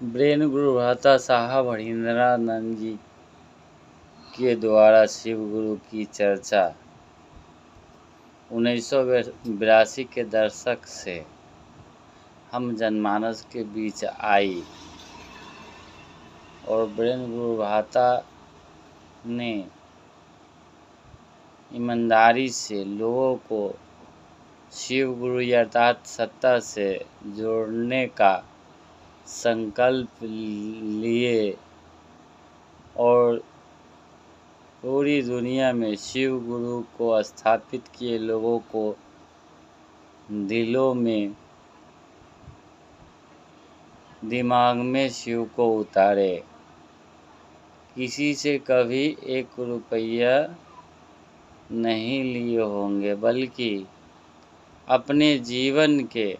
Brain गुरु भ्राता साहब हरिंद्रानंद जी के द्वारा शिव गुरु की चर्चा 1982 के दशक से हम जनमानस के बीच आई और ब्रेन गुरु भ्राता ने ईमानदारी से लोगों को शिव गुरु अर्थात सत्ता से जोड़ने का संकल्प लिए और पूरी दुनिया में शिव गुरु को स्थापित किए। लोगों को दिलों में दिमाग में शिव को उतारे। किसी से कभी 1 रुपया नहीं लिए होंगे, बल्कि अपने जीवन के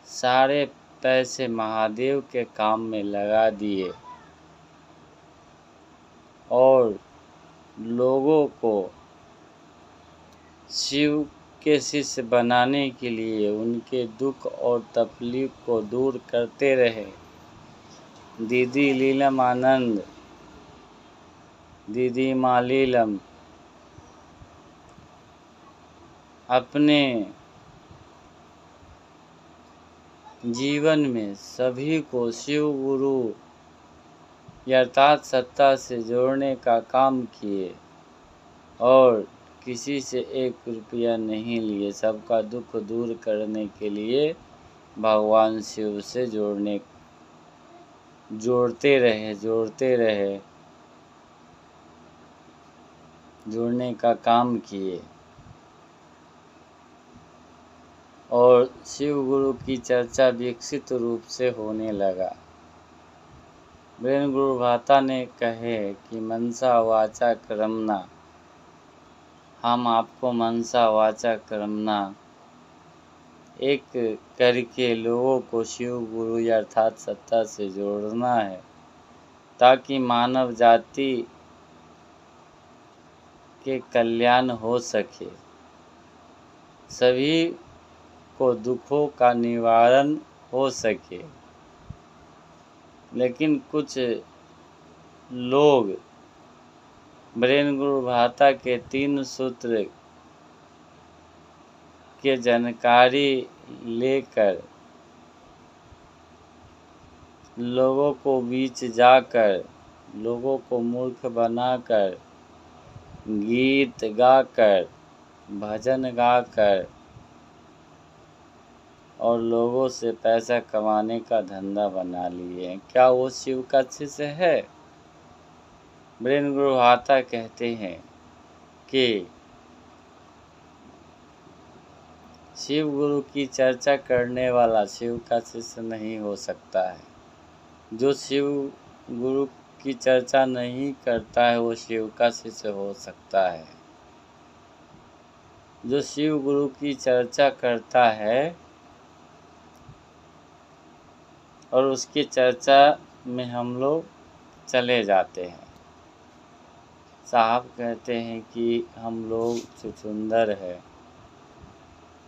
सारे पैसे महादेव के काम में लगा दिए और लोगों को शिव के शिष्य बनाने के लिए उनके दुख और तकलीफ को दूर करते रहे। दीदी लीलम आनंद, दीदी माँ लीलम अपने जीवन में सभी को शिव गुरु अर्थात सत्ता से जोड़ने का काम किए और किसी से 1 रुपया नहीं लिए। सबका दुख दूर करने के लिए भगवान शिव से जोड़ते रहे, जोड़ने का काम किए और शिव गुरु की चर्चा विकसित रूप से होने लगा। ब्रेन गुरु भ्राता ने कहे कि मनसा वाचा कर्मणा, हम आपको मनसा वाचा कर्मणा एक करके लोगों को शिव गुरु अर्थात सत्ता से जोड़ना है, ताकि मानव जाति के कल्याण हो सके, सभी को दुखों का निवारण हो सके। लेकिन कुछ लोग ब्रेन गुरु भ्राता के 3 सूत्र के जानकारी लेकर लोगों को बीच जाकर लोगों को मूर्ख बनाकर गीत गाकर भजन गाकर और लोगों से पैसा कमाने का धंधा बना लिए हैं। क्या वो शिव का शिष्य है? ब्रेन गुरु भ्राता कहते हैं कि शिव गुरु की चर्चा करने वाला शिव का शिष्य नहीं हो सकता है। जो शिव गुरु की चर्चा नहीं करता है वो शिव का शिष्य हो सकता है। जो शिव गुरु की चर्चा करता है और उसकी चर्चा में हम लोग चले जाते हैं। साहब कहते हैं कि हम लोग चुचुंदर है।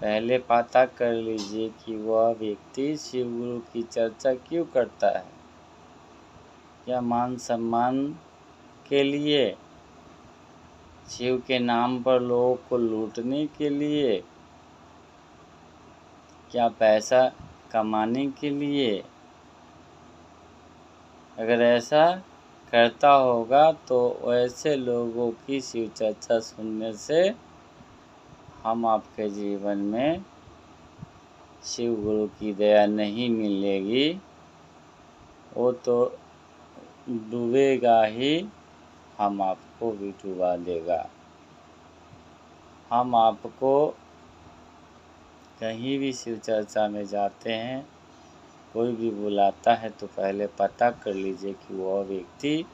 पहले पता कर लीजिए कि वह व्यक्ति शिव गुरु की चर्चा क्यों करता है। क्या मान सम्मान के लिए, शिव के नाम पर लोगों को लूटने के लिए, क्या पैसा कमाने के लिए? अगर ऐसा करता होगा तो ऐसे लोगों की शिव चर्चा सुनने से हम आपके जीवन में शिव गुरु की दया नहीं मिलेगी। वो तो डूबेगा ही, हम आपको भी डुबा देगा। हम आपको कहीं भी शिव चर्चा में जाते हैं, कोई भी बुलाता है तो पहले पता कर लीजिए कि वह व्यक्ति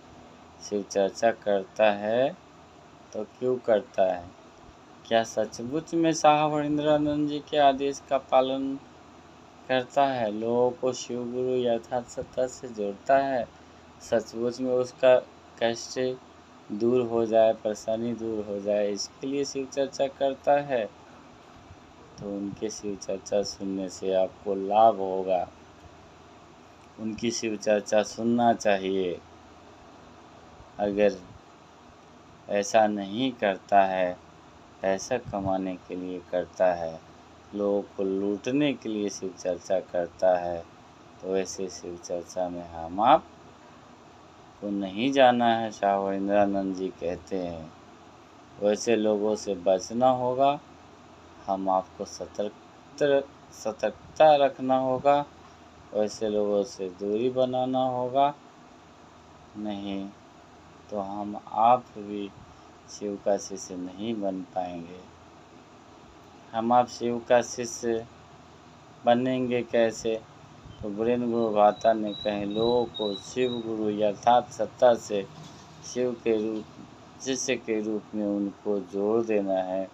शिव चर्चा करता है तो क्यों करता है। क्या सचमुच में साहब हरिंद्रानंद जी के आदेश का पालन करता है, लोगों को शिव गुरु यथार्थ सत्ता से जोड़ता है, सचमुच में उसका कष्ट दूर हो जाए, परेशानी दूर हो जाए, इसके लिए शिव चर्चा करता है, तो उनके शिव चर्चा सुनने से आपको लाभ होगा। उनकी शिव चर्चा सुनना चाहिए। अगर ऐसा नहीं करता है, पैसा कमाने के लिए करता है, लोगों को लूटने के लिए शिव चर्चा करता है, तो ऐसे शिव चर्चा में हम आप को नहीं जाना है। शाह इंद्रानंद जी कहते हैं वैसे लोगों से बचना होगा। हम आपको सतर्कता रखना होगा। वैसे लोगों से दूरी बनाना होगा। नहीं तो हम आप भी शिव का शिष्य नहीं बन पाएंगे। हम आप शिव का शिष्य बनेंगे कैसे? तो वीरेंद्र गुरु भाता ने कहे लोगों को शिव गुरु यथार्थ सत्ता से शिव के रूप शिष्य के रूप में उनको जोड़ देना है।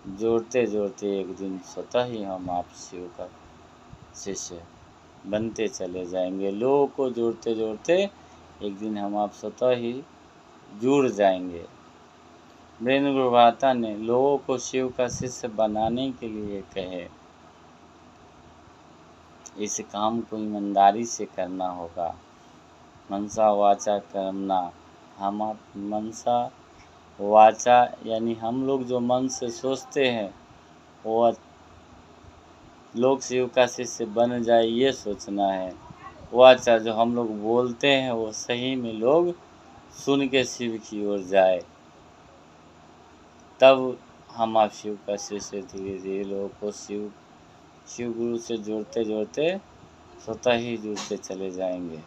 जोड़ते जोड़ते एक दिन स्वतः ही हम आप शिव का शिष्य बनते चले जाएंगे। लोगों को जोड़ते जोड़ते एक दिन हम आप स्वतः ही जुड़ जाएंगे। वीरेंद्र गुरु भाता ने लोगों को शिव का शिष्य बनाने के लिए कहे इस काम को ईमानदारी से करना होगा। मनसा वाचा कर्मणा। हम आप मनसा वाचा यानी हम लोग जो मन से सोचते हैं वो लोग शिव का शिष्य बन जाए ये सोचना है। वाचा जो हम लोग बोलते हैं वो सही में लोग सुन के शिव की ओर जाए, तब हम आप शिव का शिष्य धीरे धीरे लोगों को शिव गुरु से जोड़ते जोड़ते स्वतः ही जुड़ते चले जाएंगे।